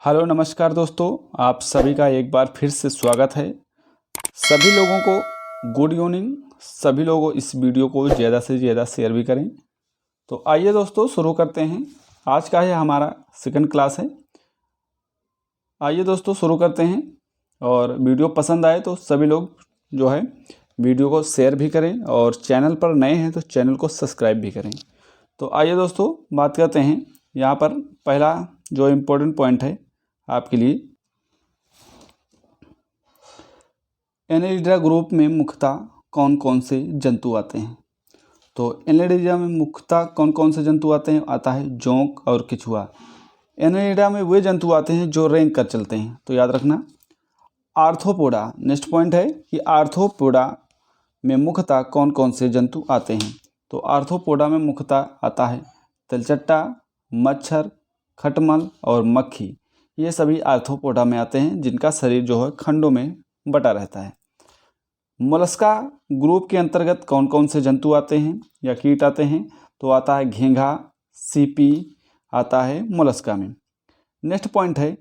Hello नमस्कार दोस्तों, आप सभी का एक बार फिर से स्वागत है। सभी लोगों को गुड इवनिंग। सभी लोग इस वीडियो को ज़्यादा से ज़्यादा शेयर भी करें। तो आइए दोस्तों शुरू करते हैं। आज का है हमारा सेकंड क्लास है। आइए दोस्तों शुरू करते हैं। और वीडियो पसंद आए तो सभी लोग जो है वीडियो को शेयर भी करें और चैनल पर नए हैं तो चैनल को सब्सक्राइब भी करें। तो आइए दोस्तों बात करते हैं। यहाँ पर पहला जो इम्पोर्टेंट पॉइंट है आपके लिए, एनेलिडा ग्रुप में मुख्यतः कौन कौन से जंतु आते हैं। तो एनेलिडा में मुख्यतः कौन कौन से जंतु आते हैं? आता है जोंक और केचुआ। एनेलिडा में वे जंतु आते हैं जो रेंग कर चलते हैं, तो याद रखना। आर्थ्रोपोडा, नेक्स्ट पॉइंट है कि आर्थ्रोपोडा में मुख्यतः कौन कौन से जंतु आते हैं। तो आर्थ्रोपोडा में मुख्यतः आता है तलचट्टा, मच्छर, खटमल और मक्खी। ये सभी आर्थ्रोपोडा में आते हैं जिनका शरीर जो है खंडों में बटा रहता है। मोलस्का ग्रुप के अंतर्गत कौन कौन से जंतु आते हैं या कीट आते हैं? तो आता है घेंघा, सीपी आता है मोलस्का में। नेक्स्ट पॉइंट है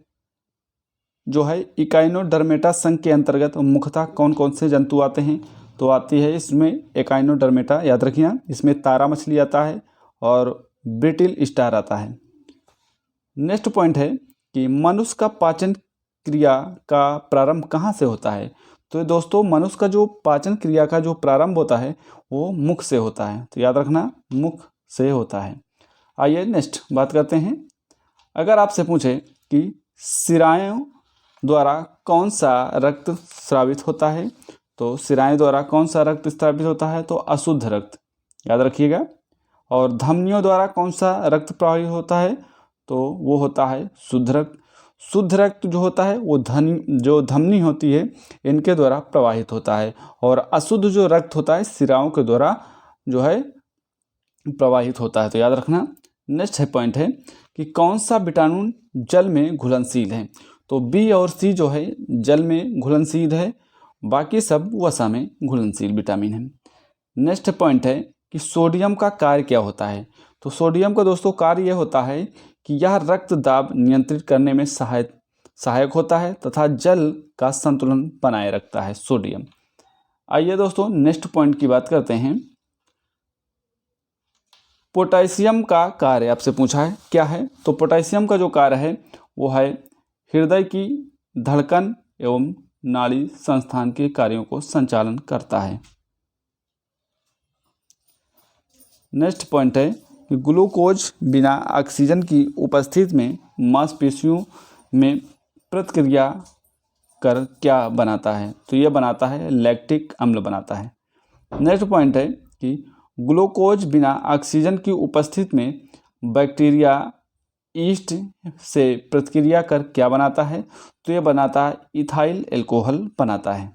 जो है इकाइनोडर्मेटा संघ के अंतर्गत मुख्यतः कौन कौन से जंतु आते हैं। तो आती है इसमें इकाइनोडर्मेटा, याद रखिए। इसमें तारा मछली आता है और ब्रिटिल स्टार आता है। नेक्स्ट पॉइंट है कि मनुष्य का पाचन क्रिया का प्रारंभ कहाँ से होता है। तो दोस्तों मनुष्य का जो पाचन क्रिया का जो प्रारंभ होता है वो मुख से होता है, तो याद रखना मुख से होता है। आइए नेक्स्ट बात करते हैं। अगर आपसे पूछे कि शिराओं द्वारा कौन सा रक्त स्रावित होता है, तो शिराओं द्वारा कौन सा रक्त स्रावित होता है? तो अशुद्ध रक्त, याद रखिएगा। और धमनियों द्वारा कौन सा रक्त प्रवाहित होता है? तो वो होता है शुद्ध रक्त। शुद्ध रक्त जो होता है वो जो धमनी होती है इनके द्वारा प्रवाहित होता है, और अशुद्ध जो रक्त होता है शिराओं के द्वारा जो है प्रवाहित होता है, तो याद रखना। नेक्स्ट है पॉइंट है कि कौन सा विटामिन जल में घुलनशील है। तो बी और सी जो है जल में घुलनशील है, बाकी सब वसा में घुलनशील विटामिन है। नेक्स्ट पॉइंट है कि सोडियम का कार्य क्या होता है। तो सोडियम का दोस्तों कार्य यह होता है कि यह रक्त दाब नियंत्रित करने में सहायक होता है तथा जल का संतुलन बनाए रखता है सोडियम। आइए दोस्तों नेक्स्ट पॉइंट की बात करते हैं। पोटेशियम का कार्य आपसे पूछा है क्या है। तो पोटेशियम का जो कार्य है वो है हृदय की धड़कन एवं नाड़ी संस्थान के कार्यों को संचालन करता है। नेक्स्ट पॉइंट है कि ग्लूकोज बिना ऑक्सीजन की उपस्थिति में मांसपेशियों में प्रतिक्रिया कर क्या बनाता है। तो यह बनाता है लैक्टिक अम्ल बनाता है। नेक्स्ट पॉइंट है कि ग्लूकोज बिना ऑक्सीजन की उपस्थिति में बैक्टीरिया ईस्ट से प्रतिक्रिया कर क्या बनाता है। तो यह बनाता है इथाइल एल्कोहल बनाता है।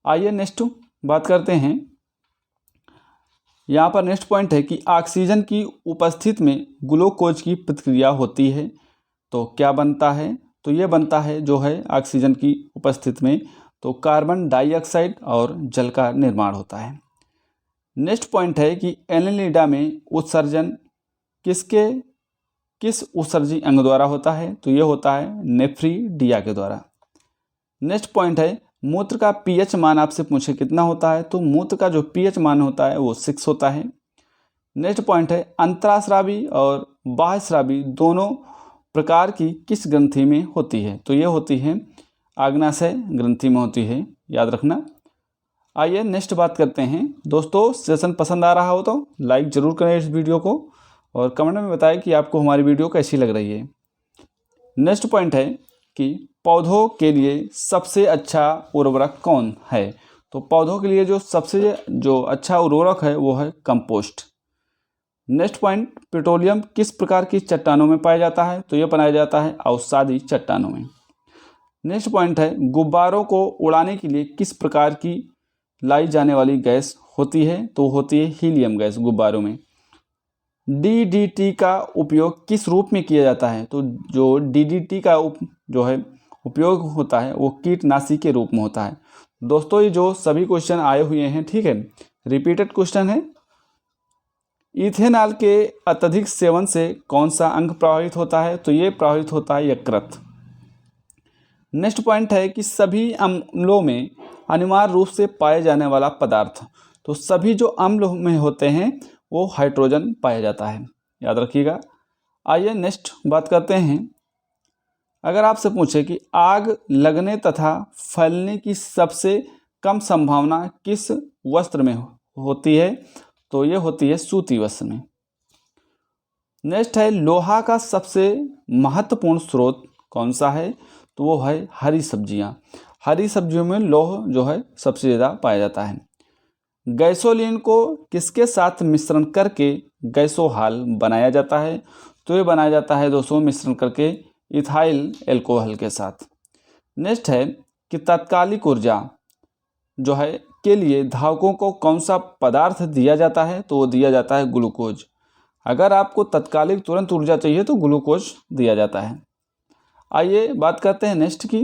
आइए नेक्स्ट बात करते हैं। यहाँ पर नेक्स्ट पॉइंट है कि ऑक्सीजन की उपस्थिति में ग्लूकोज की प्रतिक्रिया होती है तो क्या बनता है। तो ये बनता है जो है ऑक्सीजन की उपस्थिति में तो कार्बन डाइऑक्साइड और जल का निर्माण होता है। नेक्स्ट पॉइंट है कि एनेलिडा में उत्सर्जन किस उत्सर्जी अंग द्वारा होता है। तो ये होता है नेफ्रिडिया के द्वारा। नेक्स्ट पॉइंट है मूत्र का पीएच मान आपसे पूछे कितना होता है। तो मूत्र का जो पीएच मान होता है वो 6 होता है। नेक्स्ट पॉइंट है अंतरास्रावी और बाह्यस्रावी दोनों प्रकार की किस ग्रंथि में होती है। तो ये होती है आग्नाशय ग्रंथि में होती है, याद रखना। आइए नेक्स्ट बात करते हैं। दोस्तों सेशन पसंद आ रहा हो तो लाइक ज़रूर करें इस वीडियो को और कमेंट में बताएं कि आपको हमारी वीडियो कैसी लग रही है। नेक्स्ट पॉइंट है कि पौधों के लिए सबसे अच्छा उर्वरक कौन है। तो पौधों के लिए जो सबसे अच्छा उर्वरक है वो है कंपोस्ट। नेक्स्ट पॉइंट, पेट्रोलियम किस प्रकार की चट्टानों में पाया जाता है। तो यह पाया जाता है अवसादी चट्टानों में। नेक्स्ट पॉइंट है गुब्बारों को उड़ाने के लिए किस प्रकार की लाई जाने वाली गैस होती है। तो होती है हीलियम गैस गुब्बारों में। डीडीटी का उपयोग किस रूप में किया जाता है। तो जो डीडीटी का जो है उपयोग होता है वो कीटनाशी के रूप में होता है। दोस्तों ये जो सभी क्वेश्चन आए हुए हैं, ठीक है, रिपीटेड क्वेश्चन है। इथेनॉल के अत्यधिक सेवन से कौन सा अंग प्रभावित होता है। तो ये प्रभावित होता है यकृत। नेक्स्ट पॉइंट है कि सभी अम्लों में अनिवार्य रूप से पाए जाने वाला पदार्थ, तो सभी जो अम्ल में होते हैं वो हाइड्रोजन पाया जाता है, याद रखिएगा। आइए नेक्स्ट बात करते हैं। अगर आपसे पूछे कि आग लगने तथा फैलने की सबसे कम संभावना किस वस्त्र में होती है, तो ये होती है सूती वस्त्र में। नेक्स्ट है लोहा का सबसे महत्वपूर्ण स्रोत कौन सा है, तो वो है हरी सब्जियां। हरी सब्जियों में लौह जो है सबसे ज़्यादा पाया जाता है। गैसोलीन को किसके साथ मिश्रण करके गैसोहाल बनाया जाता है, तो ये बनाया जाता है दोस्तों मिश्रण करके इथाइल एल्कोहल के साथ। नेक्स्ट है कि तात्कालिक ऊर्जा जो है के लिए धावकों को कौन सा पदार्थ दिया जाता है, तो वो दिया जाता है ग्लूकोज। अगर आपको तत्कालिक तुरंत ऊर्जा चाहिए तो ग्लूकोज दिया जाता है। आइए बात करते हैं नेक्स्ट की।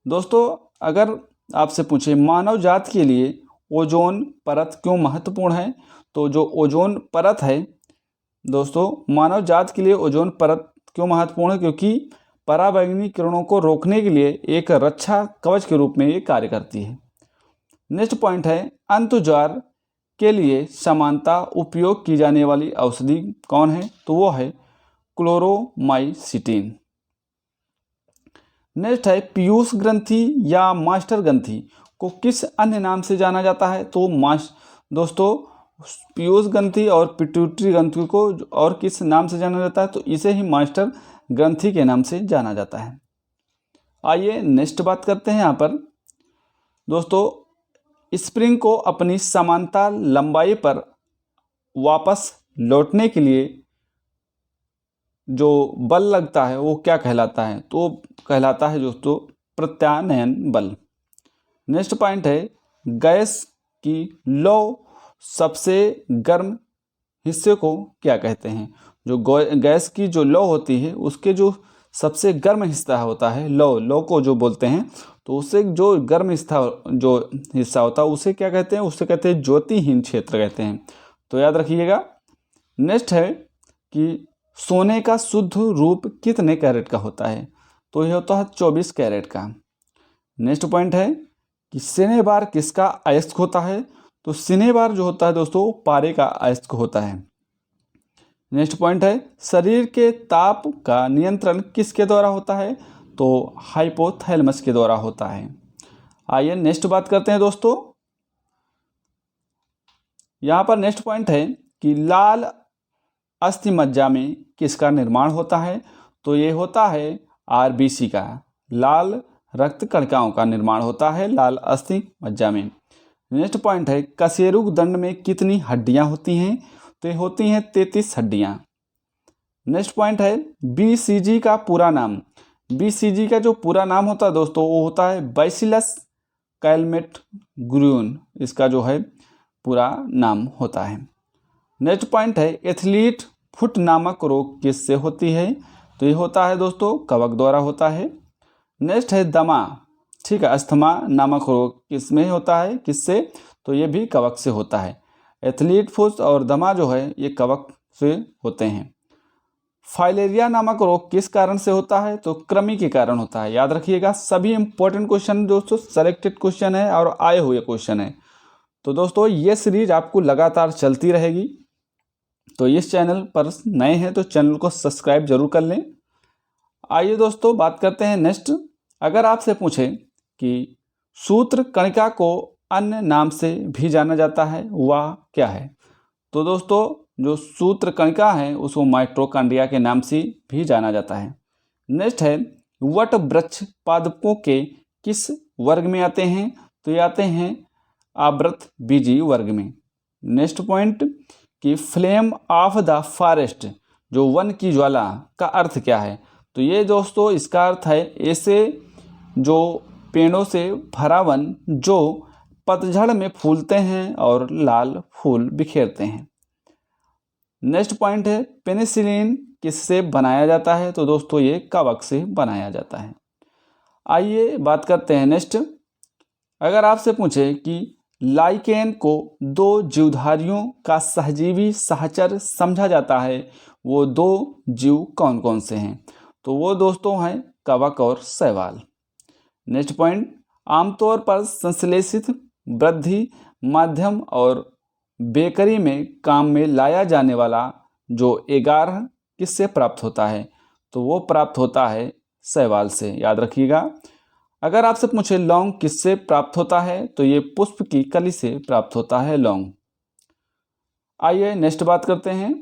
दोस्तों अगर आपसे पूछे मानव जाति के लिए ओजोन परत क्यों महत्वपूर्ण है, तो जो ओजोन परत है दोस्तों मानव जाति के लिए ओजोन परत क्यों महत्वपूर्ण है, क्योंकि पराबैंगनी किरणों को रोकने के लिए एक रक्षा कवच के रूप में ये कार्य करती है। नेक्स्ट पॉइंट है अंतुज्वार के लिए समानता उपयोग की जाने वाली औषधि कौन है, तो वो है क्लोरोमाइसिटिन। नेक्स्ट है पीयूष ग्रंथि या मास्टर ग्रंथि को किस अन्य नाम से जाना जाता है, तो दोस्तों पीयूष ग्रंथि और पिट्यूटरी ग्रंथि को और किस नाम से जाना जाता है, तो इसे ही मास्टर ग्रंथि के नाम से जाना जाता है। आइए नेक्स्ट बात करते हैं। यहाँ पर दोस्तों स्प्रिंग को अपनी समानता लंबाई पर वापस लौटने के लिए जो बल लगता है वो क्या कहलाता है, तो कहलाता है दोस्तों प्रत्यानयन बल। नेक्स्ट पॉइंट है गैस की लौ सबसे गर्म हिस्से को क्या कहते हैं। जो गैस की जो लौ होती है उसके जो सबसे गर्म हिस्सा होता है लौ को जो बोलते हैं, तो उससे जो गर्म हिस्सा होता है उसे क्या कहते हैं, उसे कहते हैं ज्योतिहीन क्षेत्र कहते हैं, तो याद रखिएगा। नेक्स्ट है कि सोने का शुद्ध रूप कितने कैरेट का होता है, तो यह होता है 24 कैरेट का। नेक्स्ट पॉइंट है कि सिनेबार किसका अयस्क होता है, तो सिनेबार जो होता है दोस्तों पारे का अयस्क होता है। नेक्स्ट पॉइंट है शरीर के ताप का नियंत्रण किसके द्वारा होता है, तो हाइपोथैलेमस के द्वारा होता है। आइए नेक्स्ट बात करते हैं दोस्तों। यहाँ पर नेक्स्ट पॉइंट है कि लाल अस्थि मज्जा में किसका निर्माण होता है, तो ये होता है आरबीसी का, लाल रक्त कणिकाओं का निर्माण होता है लाल अस्थि मज्जा में। नेक्स्ट पॉइंट है कशेरुक दंड में कितनी हड्डियां होती हैं, तो ये होती हैं 33 हड्डियां। नेक्स्ट पॉइंट है बीसीजी का पूरा नाम। बीसीजी का जो पूरा नाम होता है दोस्तों वो होता है बैसिलस कैलमेट ग्रुन, इसका जो है पूरा नाम होता है। नेक्स्ट पॉइंट है एथलीट फुट नामक रोग किससे होती है, तो ये होता है दोस्तों कवक द्वारा होता है। नेक्स्ट है दमा, ठीक है, अस्थमा नामक रोग किसमें होता है, किससे, तो ये भी कवक से होता है। एथलीट फुट और दमा जो है ये कवक से होते हैं। फाइलेरिया नामक रोग किस कारण से होता है, तो कृमि के कारण होता है। याद रखिएगा सभी इंपॉर्टेंट क्वेश्चन दोस्तों सेलेक्टेड क्वेश्चन है और आए हुए क्वेश्चन है। तो दोस्तों ये सीरीज आपको लगातार चलती रहेगी, तो इस चैनल पर नए हैं तो चैनल को सब्सक्राइब जरूर कर लें। आइए दोस्तों बात करते हैं नेक्स्ट। अगर आपसे पूछें कि सूत्र कणिका को अन्य नाम से भी जाना जाता है वह क्या है, तो दोस्तों जो सूत्र कणिका है उसको माइटोकॉन्ड्रिया के नाम से भी जाना जाता है। नेक्स्ट है वट वृक्ष पादपों के किस वर्ग में आते हैं, तो ये आते हैं आवृत बीजी वर्ग में। नेक्स्ट पॉइंट कि फ्लेम ऑफ द फॉरेस्ट जो वन की ज्वाला का अर्थ क्या है, तो ये दोस्तों इसका अर्थ है ऐसे जो पेड़ों से भरा वन जो पतझड़ में फूलते हैं और लाल फूल बिखेरते हैं। नेक्स्ट पॉइंट है पेनिसिलिन किससे बनाया जाता है, तो दोस्तों ये कवक से बनाया जाता है। आइए बात करते हैं नेक्स्ट। अगर आपसे पूछे कि लाइकेन को दो जीवधारियों का सहजीवी सहचर समझा जाता है वो दो जीव कौन कौन से हैं, तो वो दोस्तों हैं कवक और शैवाल। नेक्स्ट पॉइंट, आमतौर पर संश्लेषित वृद्धि माध्यम और बेकरी में काम में लाया जाने वाला जो एगार किससे प्राप्त होता है? तो वो प्राप्त होता है शैवाल से, याद रखिएगा। अगर आपसे पूछे लौंग किससे प्राप्त होता है, तो ये पुष्प की कली से प्राप्त होता है लौंग। आइए नेक्स्ट बात करते हैं।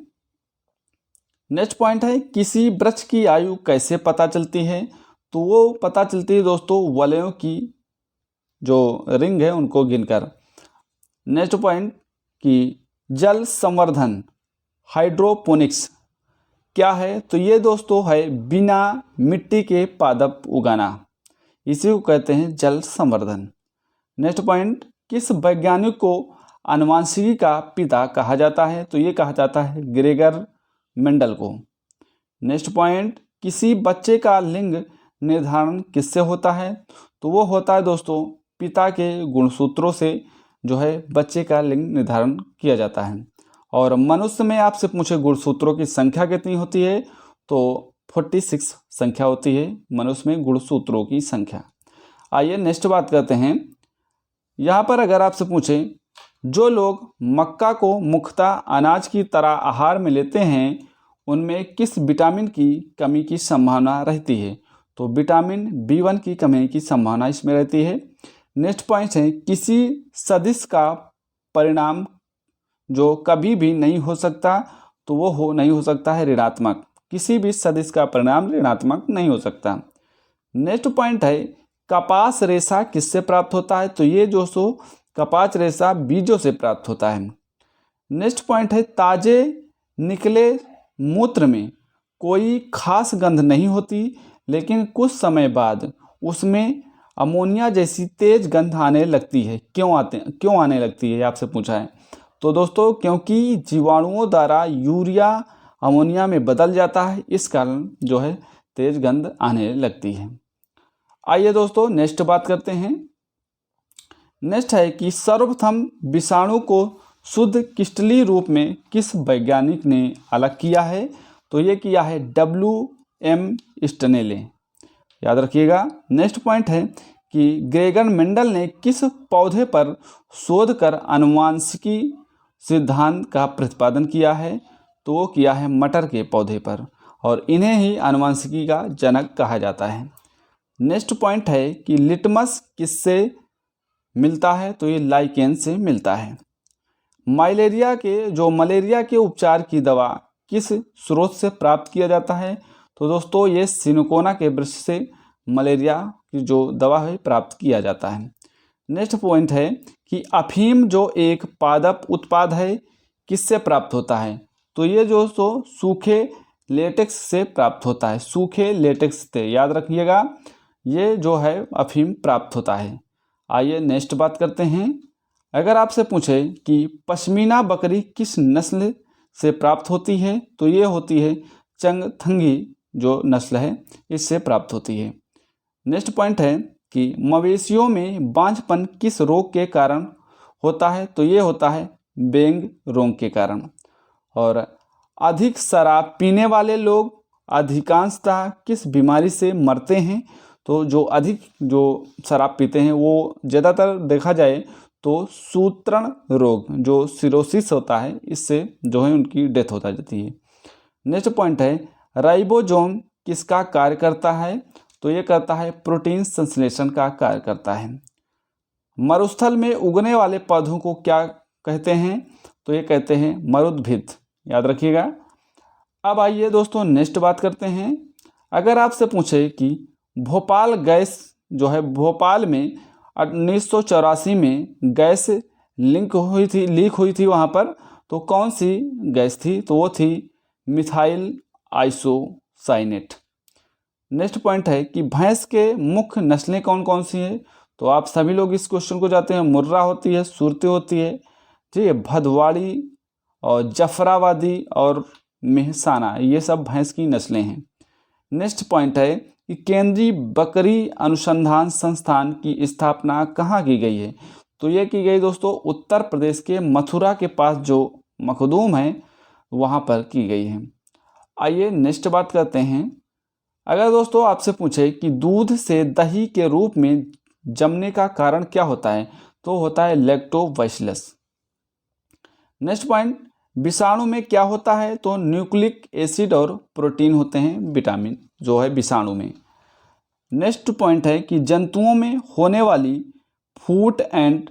नेक्स्ट पॉइंट है, किसी वृक्ष की आयु कैसे पता चलती है? तो वो पता चलती है दोस्तों वलयों की जो रिंग है उनको गिनकर। नेक्स्ट पॉइंट कि जल संवर्धन हाइड्रोपोनिक्स क्या है? तो ये दोस्तों है बिना मिट्टी के पादप उगाना, इसी को कहते हैं जल संवर्धन। नेक्स्ट पॉइंट, किस वैज्ञानिक को आनुवंशिकी का पिता कहा जाता है? तो ये कहा जाता है ग्रेगर मेंडल को। नेक्स्ट पॉइंट, किसी बच्चे का लिंग निर्धारण किससे होता है? तो वो होता है दोस्तों पिता के गुणसूत्रों से जो है बच्चे का लिंग निर्धारण किया जाता है। और मनुष्य में आपसे पूछे गुणसूत्रों की संख्या कितनी होती है? तो 46 संख्या होती है मनुष्य में गुणसूत्रों की संख्या। आइए नेक्स्ट बात करते हैं। यहाँ पर अगर आपसे पूछे जो लोग मक्का को मुख्यतः अनाज की तरह आहार में लेते हैं उनमें किस विटामिन की कमी की संभावना रहती है? तो विटामिन B1 की कमी की संभावना इसमें रहती है। नेक्स्ट पॉइंट है, किसी सदिश का परिणाम जो कभी भी नहीं हो सकता, तो वो नहीं हो सकता है ऋणात्मक। किसी भी सदिश का परिणाम ऋणात्मक नहीं हो सकता। नेक्स्ट पॉइंट है, कपास रेशा किससे प्राप्त होता है? तो ये दोस्तों कपास रेशा बीजों से प्राप्त होता है। नेक्स्ट पॉइंट है, ताजे निकले मूत्र में कोई खास गंध नहीं होती, लेकिन कुछ समय बाद उसमें अमोनिया जैसी तेज गंध आने लगती है। क्यों आने लगती है आपसे पूछा है? तो दोस्तों क्योंकि जीवाणुओं द्वारा यूरिया अमोनिया में बदल जाता है, इस कारण जो है तेज गंध आने लगती है। आइए दोस्तों नेक्स्ट बात करते हैं। नेक्स्ट है कि सर्वप्रथम विषाणु को शुद्ध क्रिस्टलीय रूप में किस वैज्ञानिक ने अलग किया है? तो ये किया है WM स्टनेले, याद रखिएगा। नेक्स्ट पॉइंट है कि ग्रेगर मेंडल ने किस पौधे पर शोध कर आनुवंशिकी सिद्धांत का प्रतिपादन किया है? तो वो किया है मटर के पौधे पर, और इन्हें ही आनुवंशिकी का जनक कहा जाता है। नेक्स्ट पॉइंट है कि लिटमस किससे मिलता है? तो ये लाइकेन से मिलता है। मलेरिया के उपचार की दवा किस स्रोत से प्राप्त किया जाता है? तो दोस्तों ये सिनकोना के वृक्ष से मलेरिया की जो दवा है प्राप्त किया जाता है। नेक्स्ट पॉइंट है कि अफीम जो एक पादप उत्पाद है किससे प्राप्त होता है? तो ये जो सूखे लेटेक्स से प्राप्त होता है, सूखे लेटेक्स से, याद रखिएगा, ये जो है अफीम प्राप्त होता है। आइए नेक्स्ट बात करते हैं। अगर आपसे पूछे कि पश्मीना बकरी किस नस्ल से प्राप्त होती है? तो ये होती है चंगथंगी जो नस्ल है, इससे प्राप्त होती है। नेक्स्ट पॉइंट है कि मवेशियों में बांझपन किस रोग के कारण होता है? तो ये होता है बेंग रोग के कारण। और अधिक शराब पीने वाले लोग अधिकांशतः किस बीमारी से मरते हैं? तो जो अधिक शराब पीते हैं वो ज़्यादातर देखा जाए तो सूत्रण रोग जो सिरोसिस होता है, इससे जो है उनकी डेथ हो जाती है। नेक्स्ट पॉइंट है, राइबोसोम किसका कार्य करता है? तो ये करता है प्रोटीन संश्लेषण का कार्य करता है। मरुस्थल में उगने वाले पौधों को क्या कहते हैं? तो ये कहते हैं मरुद्भिद, याद रखिएगा। अब आइए दोस्तों नेक्स्ट बात करते हैं। अगर आपसे पूछे कि भोपाल गैस जो है, भोपाल में 1984 में गैस लीक हुई थी वहाँ पर, तो कौन सी गैस थी? तो वो थी मिथाइल आइसोसाइनेट। नेक्स्ट पॉइंट है कि भैंस के मुख्य नस्लें कौन कौन सी हैं? तो आप सभी लोग इस क्वेश्चन को जानते हैं। मुर्रा होती है, सुरती होती है, ठीक है, भदवाड़ी और जफराबादी और मेहसाना, ये सब भैंस की नस्लें हैं। नेक्स्ट पॉइंट है कि केंद्रीय बकरी अनुसंधान संस्थान की स्थापना कहाँ की गई है? तो ये की गई दोस्तों उत्तर प्रदेश के मथुरा के पास जो मखदूम है वहाँ पर की गई है। आइए नेक्स्ट बात करते हैं। अगर दोस्तों आपसे पूछे कि दूध से दही के रूप में जमने का कारण क्या होता है, तो होता है लैक्टोबैसिलस। नेक्स्ट पॉइंट, विषाणु में क्या होता है, तो न्यूक्लिक एसिड और प्रोटीन होते हैं, विटामिन जो है विषाणु में। नेक्स्ट पॉइंट है कि जंतुओं में होने वाली फूट एंड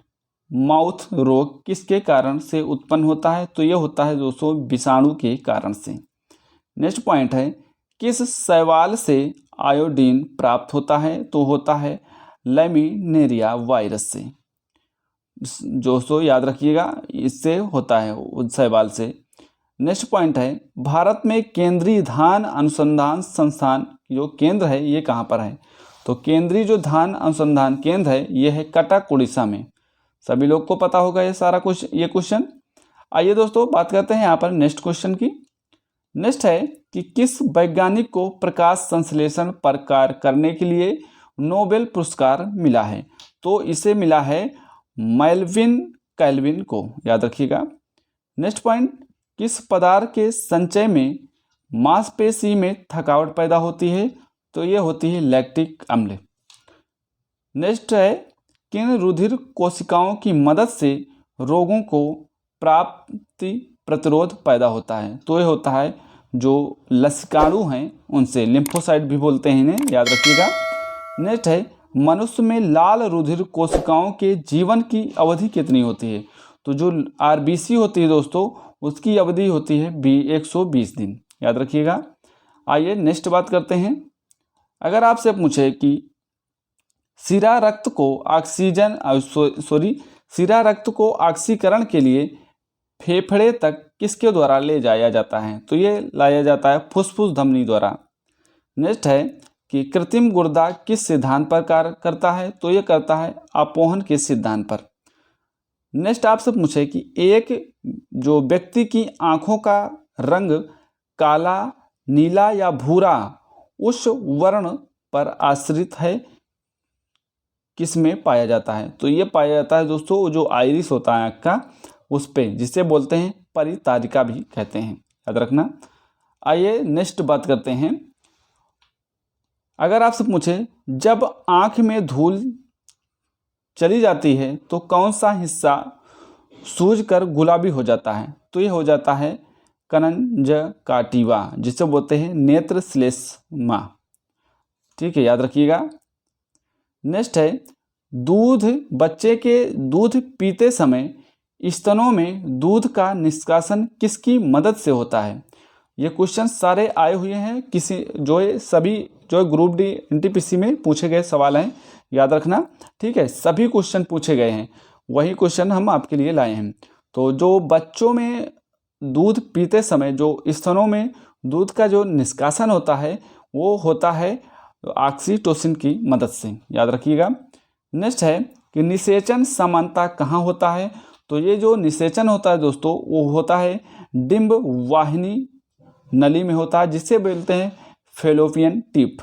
माउथ रोग किसके कारण से उत्पन्न होता है, तो ये होता है दोस्तों विषाणु के कारण से। नेक्स्ट पॉइंट है, किस शैवाल से आयोडीन प्राप्त होता है, तो होता है लैमिनेरिया वायरस से। दोस्तों याद रखिएगा, इससे होता है उस शैवाल से। नेक्स्ट पॉइंट है, भारत में केंद्रीय धान अनुसंधान संस्थान जो केंद्र है ये कहाँ पर है, तो केंद्रीय जो धान अनुसंधान केंद्र है ये है कटक उड़ीसा में। सभी लोग को पता होगा ये सारा कुछ ये क्वेश्चन। आइए दोस्तों बात करते हैं यहाँ पर नेक्स्ट क्वेश्चन की। नेक्स्ट है कि किस वैज्ञानिक को प्रकाश संश्लेषण पर कार्य करने के लिए नोबेल पुरस्कार मिला है, तो इसे मिला है मेल्विन कैल्विन को, याद रखिएगा। नेक्स्ट पॉइंट, किस पदार्थ के संचय में मांसपेशी में थकावट पैदा होती है, तो ये होती है लैक्टिक अम्ल। नेक्स्ट है, किन रुधिर कोशिकाओं की मदद से रोगों को प्राप्ति प्रतिरोध पैदा होता है, तो ये होता है जो लसिकाणु हैं उनसे, लिम्फोसाइट भी बोलते हैं इन्हें, याद रखिएगा। नेक्स्ट है, मनुष्य में लाल रुधिर कोशिकाओं के जीवन की अवधि कितनी होती है, तो जो आरबीसी होती है दोस्तों उसकी अवधि होती है 120 दिन, याद रखिएगा। आइए नेक्स्ट बात करते हैं। अगर आपसे पूछे कि सिरा रक्त को सिरा रक्त को ऑक्सीकरण के लिए फेफड़े तक किसके द्वारा ले जाया जाता है, तो ये लाया जाता है फुफ्फुस धमनी द्वारा। नेक्स्ट है कि कृत्रिम गुर्दा किस सिद्धांत पर कार्य करता है, तो ये करता है अपोहन के सिद्धांत पर। नेक्स्ट आपसे पूछे कि एक जो व्यक्ति की आंखों का रंग काला, नीला या भूरा उस वर्ण पर आश्रित है, किस में पाया जाता है, तो ये पाया जाता है दोस्तों जो आइरिस होता है आँख का उस पे, जिसे बोलते हैं परितारिका भी कहते हैं, याद रखना। आइए नेक्स्ट बात करते हैं। अगर आपसे पूछे जब आँख में धूल चली जाती है तो कौन सा हिस्सा सूजकर गुलाबी हो जाता है, तो ये हो जाता है कंजक्टिवा, जिसे बोलते हैं नेत्र श्लेष्मा, ठीक है, याद रखिएगा। नेक्स्ट है, बच्चे के दूध पीते समय स्तनों में दूध का निष्कासन किसकी मदद से होता है, ये क्वेश्चन सारे आए हुए हैं किसी सभी ग्रुप डी एनटीपीसी में पूछे गए सवाल हैं, याद रखना, ठीक है। सभी क्वेश्चन पूछे गए हैं, वही क्वेश्चन हम आपके लिए लाए हैं। तो जो बच्चों में दूध पीते समय जो स्तनों में दूध का जो निष्कासन होता है वो होता है ऑक्सीटोसिन की मदद से, याद रखिएगा। नेक्स्ट है कि निषेचन समानता कहाँ होता है, तो ये जो निषेचन होता है दोस्तों वो होता है डिंब वाहिनी नली में होता है, जिसे बोलते हैं फेलोपियन टिप।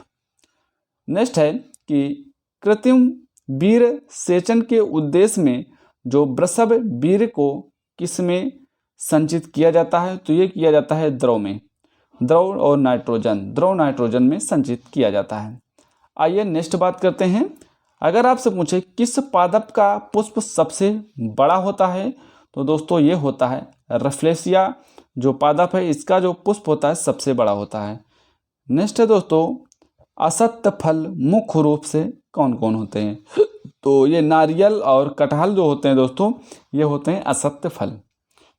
नेक्स्ट है कि कृत्रिम वीर सेचन के उद्देश्य में जो वृषभ वीर को किस में संचित किया जाता है, तो ये किया जाता है द्रव में, द्रव नाइट्रोजन में संचित किया जाता है। आइए नेक्स्ट बात करते हैं। अगर आपसे पूछे किस पादप का पुष्प सबसे बड़ा होता है, तो दोस्तों ये होता है रफलेसिया जो पादप है, इसका जो पुष्प होता है सबसे बड़ा होता है। नेक्स्ट है दोस्तों, असत्य फल मुख्य रूप से कौन कौन होते हैं, तो ये नारियल और कटहल जो होते हैं दोस्तों ये होते हैं असत्य फल।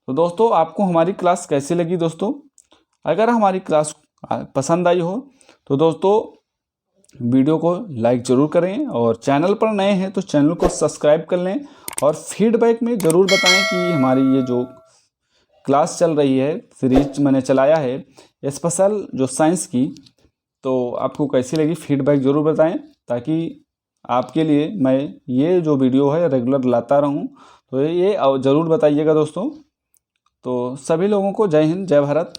तो दोस्तों आपको हमारी क्लास कैसी लगी दोस्तों, अगर हमारी क्लास पसंद आई हो तो दोस्तों वीडियो को लाइक ज़रूर करें, और चैनल पर नए हैं तो चैनल को सब्सक्राइब कर लें, और फीडबैक में ज़रूर बताएं कि हमारी ये जो क्लास चल रही है, सीरीज मैंने चलाया है स्पेशल जो साइंस की, तो आपको कैसी लगी फीडबैक ज़रूर बताएं, ताकि आपके लिए मैं ये जो वीडियो है रेगुलर लाता रहूं। तो ये ज़रूर बताइएगा दोस्तों। तो सभी लोगों को जय हिंद, जय भारत।